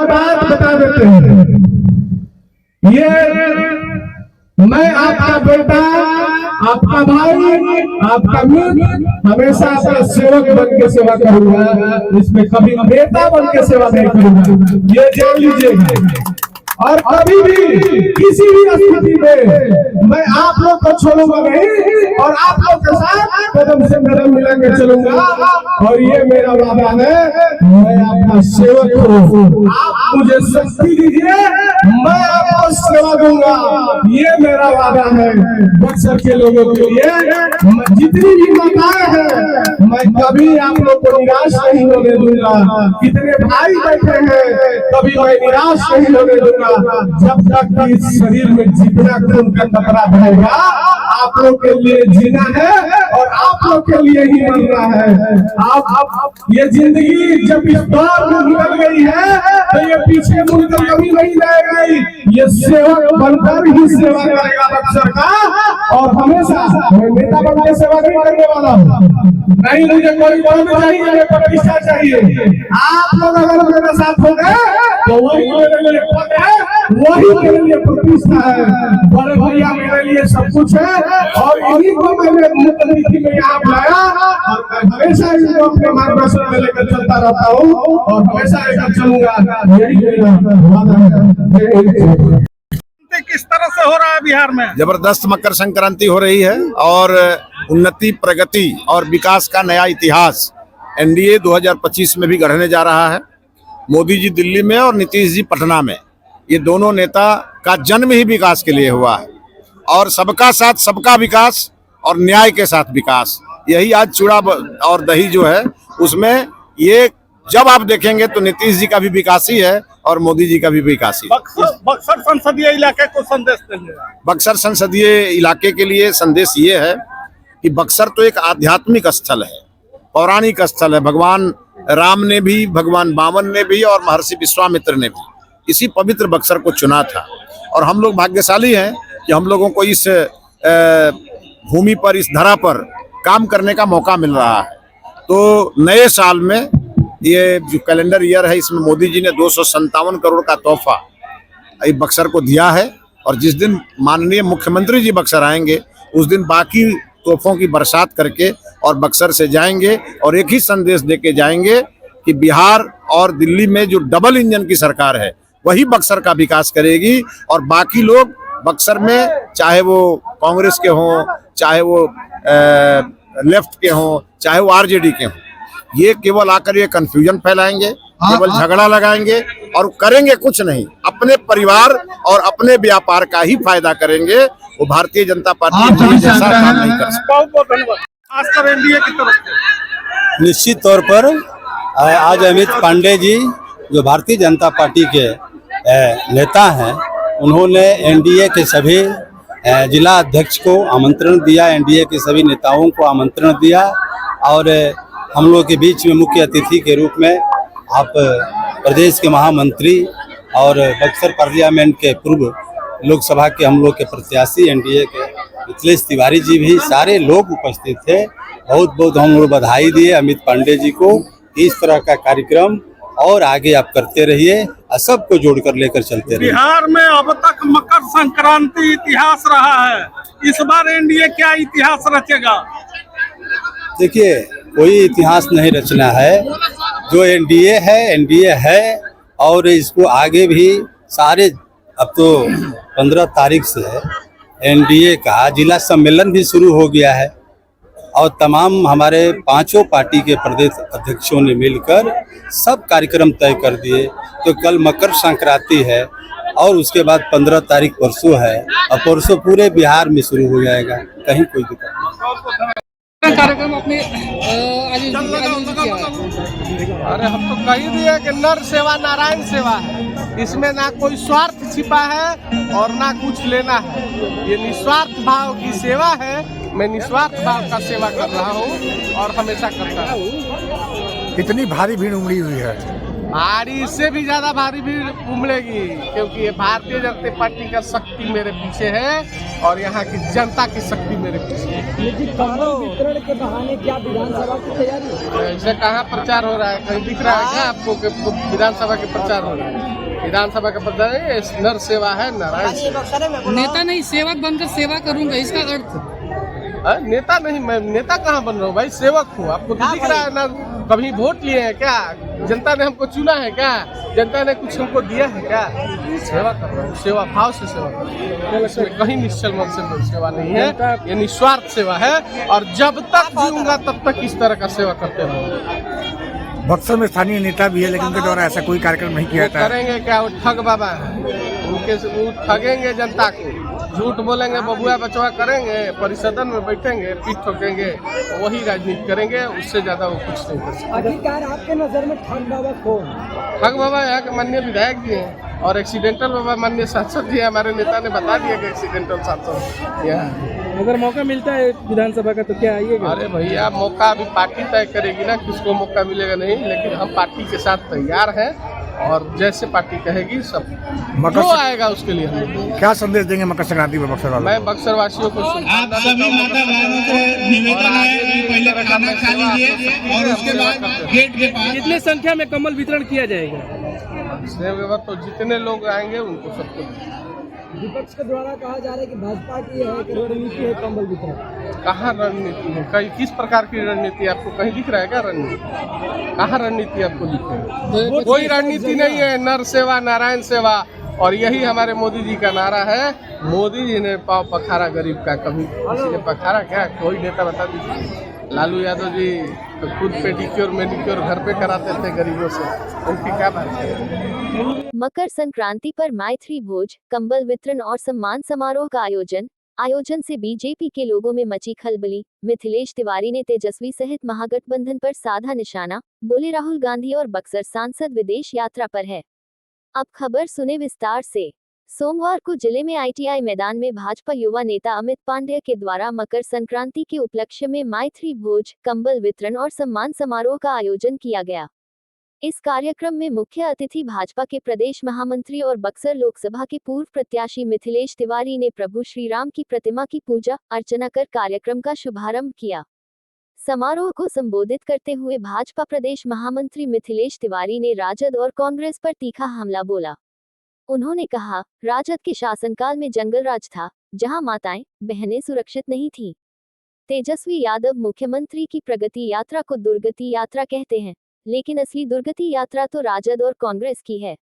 एक बात बता देते हैं, ये मैं आपका बेटा, आपका भाई, आपका मित्र हमेशा आपका सेवक बन के सेवा करूंगा, इसमें कभी नेता बन के सेवा नहीं करूंगा, ये जान लीजिएगा। और कभी भी किसी भी स्थिति में मैं आप लोग को छोड़ूंगा नहीं और आप लोग के साथ कदम से कदम मिला के चलूंगा। और ये मेरा वादा है, मैं आपका सेवक हूँ, आप मुझे शक्ति दीजिए, मैं आपको सेवा दूंगा, ये मेरा वादा है। बक्सर के लोगों के लिए जितनी भी माताएं हैं, मैं कभी आप लोग को निराश नहीं होने दूंगा। कितने भाई बैठे हैं, कभी मैं निराश नहीं होने दूंगा। जब तक इस शरीर में जितना खून का कतरा बहेगा, आप लोग के लिए जीना है और आप लोग के लिए ही मरना है। आप ये जिंदगी जब इस दौर में निकल गई है तो ये पीछे मुड़कर कभी नहीं जाएगा। ये सेवक बनकर ही सेवा करेगा बक्सर का, और हमेशा मैं नेता बन के सेवा नहीं करने वाला हूँ। नहीं, मुझे कोई पद चाहिए, मुझे प्रतिष्ठा चाहिए। आप लोग अगर मेरे साथ हो गए तो वही मेरे लिए पद है, वही मेरे लिए प्रतिष्ठा है। बड़े भैया मेरे लिए सब कुछ है और इन्हीं को मैंने मुख्यमंत्री में यहाँ लाया और हमेशा इनको अपने मार्गदर्शन में लेकर चलता रहता हूँ और हमेशा लेकर चलूंगा। यही मेरा वादा है। किस तरह से हो रहा है बिहार में? जबरदस्त मकर संक्रांति हो रही है और उन्नति, प्रगति और विकास का नया इतिहास एनडीए 2025 में भी गढ़ने जा रहा है। मोदी जी दिल्ली में और नीतीश जी पटना में, ये दोनों नेता का जन्म ही विकास के लिए हुआ है और सबका साथ सबका विकास और न्याय के साथ विकास, यही आज चूड़ा और दही जो है उसमें ये जब आप देखेंगे तो नीतीश जी का भी विकास ही है और मोदी जी का भी विकास ही। बक्सर संसदीय इलाके को संदेश देंगे। बक्सर संसदीय इलाके के लिए संदेश ये है कि बक्सर तो एक आध्यात्मिक स्थल है, पौराणिक स्थल है। भगवान राम ने भी, भगवान वामन ने भी और महर्षि विश्वामित्र ने भी इसी पवित्र बक्सर को चुना था और हम लोग भाग्यशाली हैं कि हम लोगों को इस भूमि पर, इस धरा पर काम करने का मौका मिल रहा है। तो नए साल में ये जो कैलेंडर ईयर है, इसमें मोदी जी ने 257 करोड़ का तोहफा बक्सर को दिया है और जिस दिन माननीय मुख्यमंत्री जी बक्सर आएंगे उस दिन बाकी तोहफों की बरसात करके और बक्सर से जाएंगे और एक ही संदेश देके जाएंगे कि बिहार और दिल्ली में जो डबल इंजन की सरकार है वही बक्सर का विकास करेगी और बाकी लोग बक्सर में, चाहे वो कांग्रेस के हों, चाहे वो लेफ्ट के हों, चाहे वो आरजेडी के हों, ये केवल आकर ये कंफ्यूजन फैलाएंगे, केवल झगड़ा लगाएंगे और करेंगे कुछ नहीं, अपने परिवार और अपने व्यापार का ही फायदा करेंगे। वो भारतीय जनता पार्टी जैसा काम नहीं कर सकते। बहुत बहुत धन्यवाद। खासकर एनडीए की तरफ से निश्चित तौर पर आज अमित पांडे जी जो भारतीय जनता पार्टी के नेता हैं, उन्होंने एनडीए के सभी जिला अध्यक्ष को आमंत्रण दिया, एनडीए के सभी नेताओं को आमंत्रण दिया और हम लोग के बीच में मुख्य अतिथि के रूप में आप प्रदेश के महामंत्री और बक्सर पार्लियामेंट के पूर्व लोकसभा के हम लोग के प्रत्याशी एनडीए के मिथिलेश तिवारी जी भी, सारे लोग उपस्थित थे। बहुत बहुत हम लोग बधाई दिए अमित पांडे जी को। इस तरह का कार्यक्रम और आगे आप करते रहिए और सबको जोड़कर लेकर चलते रहिए। बिहार में अब तक मकर संक्रांति इतिहास रहा है, इस बार एनडीए क्या इतिहास रचेगा? देखिए, कोई इतिहास नहीं रचना है, जो एनडीए है और इसको आगे भी सारे, अब तो 15 तारीख से एनडीए का जिला सम्मेलन भी शुरू हो गया है और तमाम हमारे पांचों पार्टी के प्रदेश अध्यक्षों ने मिलकर सब कार्यक्रम तय कर दिए। तो कल मकर संक्रांति है और उसके बाद 15 तारीख परसों है और परसों पूरे बिहार में शुरू हो जाएगा, कहीं कोई दिक्कत नहीं। कार्यक्रम अपने अरे हम तो कही दिए कि नर सेवा नारायण सेवा है, इसमें ना कोई स्वार्थ छिपा है और ना कुछ लेना है। ये निस्वार्थ भाव की सेवा है, मैं निस्वार्थ भाव का सेवा कर रहा हूँ और हमेशा करता हूँ। इतनी भारी भीड़ उमड़ी हुई है भारी, इससे भी ज्यादा भारी भीड़ उमड़ेगी, क्योंकि ये भारतीय जनता पार्टी का शक्ति मेरे पीछे है और यहाँ की जनता की शक्ति मेरे पीछे है। लेकिन कंबल वितरण के बहाने क्या विधानसभा की तैयारी? ऐसे कहाँ प्रचार हो रहा है? कहीं दिख रहा है क्या आपको कि विधानसभा के प्रचार हो रहा है? विधानसभा का प्रचार है, ये नर सेवा है, नारायण सेवा। नेता नहीं सेवक बनकर सेवा करूंगा, इसका अर्थ नेता नहीं, मैं नेता कहाँ बन रहा हूँ भाई, सेवक हूँ। आपको तो दिख रहा है ना? कभी वोट लिए हैं क्या? जनता ने हमको चुना है क्या? जनता ने कुछ हमको दिया है क्या? सेवा कर रहा हूँ, सेवा भाव से सेवा कर रहा हूँ। इसमें कहीं निश्चल मन से कोई सेवा नहीं है, ये निस्वार्थ सेवा है और जब तक जीऊंगा तब तक इस तरह का सेवा करते रहूंगा। बक्सर में स्थानीय नेता भी है, लेकिन उनके द्वारा ऐसा कोई कार्यक्रम नहीं किया वो जाता है। करेंगे क्या? वो ठग बाबा है, उनके से वो ठगेंगे जनता को, झूठ बोलेंगे, बबुआ बचवा करेंगे, परिसदन में बैठेंगे, पीठ ठोकेंगे, वही राजनीति करेंगे, उससे ज्यादा वो कुछ नहीं कर सकते। अधिकार आपके नजर में ठग बाबा कौन? ठग बाबा यहाँ के माननीय विधायक भी हैं और एक्सीडेंटल बाबा माननीय सांसद भी है। हमारे नेता ने बता दिया कि एक्सीडेंटल सांसद यहाँ। अगर मौका मिलता है विधानसभा का तो क्या आइएगा? अरे भैया, मौका अभी पार्टी तय करेगी ना, किसको मौका मिलेगा नहीं, लेकिन हम पार्टी के साथ तैयार हैं और जैसे पार्टी कहेगी सब जो आएगा उसके लिए हम। क्या संदेश देंगे मकर संक्रांति पर बक्सर वालों? मैं बक्सर वासियों को आप सभी माता बहनों को निवेदन है कि पहले खाना खा लीजिए और उसके बाद गेट के पास। कितने संख्या में कम्बल वितरण किया जाएगा? तो जितने लोग आएंगे उनको सबको। विपक्ष के द्वारा कहा जा रहा है कि भाजपा की है कि रणनीति है कंबल वितरण। कहाँ रणनीति है? कहीं किस प्रकार की रणनीति आपको कहीं दिख रहा है क्या? रणनीति कहाँ? रणनीति आपको दिख रही है? कोई रणनीति नहीं है। नर सेवा, नारायण सेवा, और यही हमारे मोदी जी का नारा है। मोदी जी ने पाव पखारा गरीब का, कभी किसी ने पखारा क्या? कोई नेता बता दीजिए। लालू यादव जी तो खुद पेडिक्योर मेडिक्योर घर पे कराते थे गरीबों से, उनकी क्या बात है? मकर संक्रांति पर माइथरी भोज, कंबल वितरण और सम्मान समारोह का आयोजन से बीजेपी के लोगों में मची खलबली। मिथिलेश तिवारी ने तेजस्वी सहित महागठबंधन पर साधा निशाना, बोले राहुल गांधी और बक्सर सांसद विदेश यात्रा पर है। अब खबर सुने विस्तार से। सोमवार को जिले में ITI मैदान में भाजपा युवा नेता अमित पांडेय के द्वारा मकर संक्रांति के उपलक्ष्य में माइथरी भोज, कंबल वितरण और सम्मान समारोह का आयोजन किया गया। इस कार्यक्रम में मुख्य अतिथि भाजपा के प्रदेश महामंत्री और बक्सर लोकसभा के पूर्व प्रत्याशी मिथिलेश तिवारी ने प्रभु श्री राम की प्रतिमा की पूजा अर्चना कर कार्यक्रम का शुभारंभ किया। समारोह को संबोधित करते हुए भाजपा प्रदेश महामंत्री मिथिलेश तिवारी ने राजद और कांग्रेस पर तीखा हमला बोला। उन्होंने कहा, राजद के शासनकाल में जंगल राज था, जहां माताएं बहनें सुरक्षित नहीं थीं। तेजस्वी यादव मुख्यमंत्री की प्रगति यात्रा को दुर्गति यात्रा कहते हैं, लेकिन असली दुर्गति यात्रा तो राजद और कांग्रेस की है।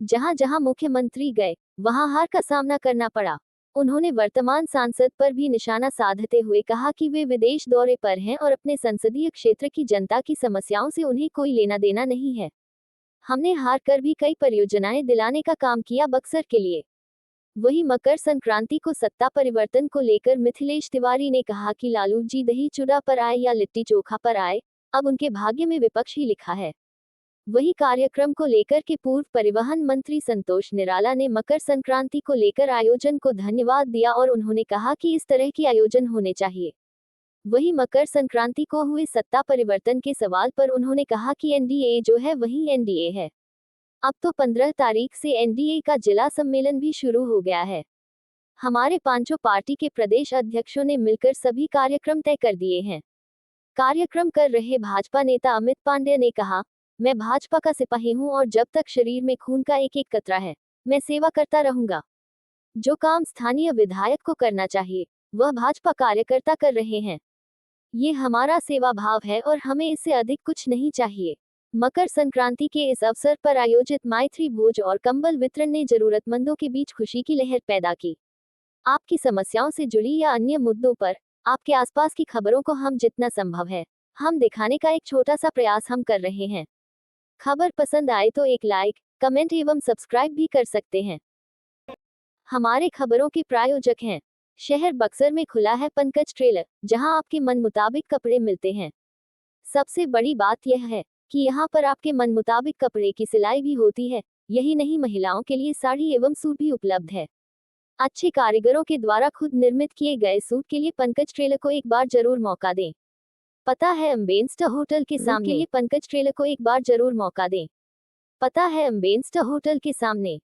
जहां जहां मुख्यमंत्री गए, वहां हार का सामना करना पड़ा। उन्होंने वर्तमान सांसद पर भी निशाना साधते हुए कहा कि वे विदेश दौरे पर हैं और अपने संसदीय क्षेत्र की जनता की समस्याओं से उन्हें कोई लेना देना नहीं है। हमने हार कर भी कई परियोजनाएं दिलाने का काम किया बक्सर के लिए। वहीं मकर संक्रांति को सत्ता परिवर्तन को लेकर मिथिलेश तिवारी ने कहा कि लालू जी दही चूड़ा पर आए या लिट्टी चोखा पर आए, अब उनके भाग्य में विपक्ष ही लिखा है। वही कार्यक्रम को लेकर के पूर्व परिवहन मंत्री संतोष निराला ने मकर संक्रांति को लेकर आयोजन को धन्यवाद दिया और उन्होंने कहा कि इस तरह के आयोजन होने चाहिए। वही मकर संक्रांति को हुए सत्ता परिवर्तन के सवाल पर उन्होंने कहा कि एनडीए जो है वही एनडीए है। अब तो 15 तारीख से एनडीए का जिला सम्मेलन भी शुरू हो गया है। हमारे पांचों पार्टी के प्रदेश अध्यक्षों ने मिलकर सभी कार्यक्रम तय कर दिए हैं। कार्यक्रम कर रहे भाजपा नेता अमित पांडेय ने कहा, मैं भाजपा का सिपाही हूं और जब तक शरीर में खून का एक एक कतरा है, मैं सेवा करता रहूंगा। जो काम स्थानीय विधायक को करना चाहिए, वह भाजपा कार्यकर्ता कर रहे हैं। ये हमारा सेवा भाव है और हमें इससे अधिक कुछ नहीं चाहिए। मकर संक्रांति के इस अवसर पर आयोजित माइथरी भोज और कंबल वितरण ने जरूरतमंदों के बीच खुशी की लहर पैदा की। आपकी समस्याओं से जुड़ी या अन्य मुद्दों पर आपके आसपास की खबरों को हम जितना संभव है हम दिखाने का एक छोटा सा प्रयास हम कर रहे हैं। खबर पसंद आए तो एक लाइक, कमेंट एवं सब्सक्राइब भी कर सकते हैं। हमारे खबरों के प्रायोजक हैं शहर बक्सर में खुला है पंकज ट्रेलर, जहां आपके मन मुताबिक कपड़े मिलते हैं। सबसे बड़ी बात यह है कि यहां पर आपके मन मुताबिक कपड़े की सिलाई भी होती है। यही नहीं, महिलाओं के लिए साड़ी एवं सूट भी उपलब्ध है। अच्छे कारीगरों के द्वारा खुद निर्मित किए गए सूट के लिए पंकज ट्रेलर को एक बार जरूर मौका दें। पता है अम्बेंस्टर होटल के सामने, पंकज ट्रेलर को एक बार जरूर मौका दें। पता है अम्बेंस्टर होटल के सामने।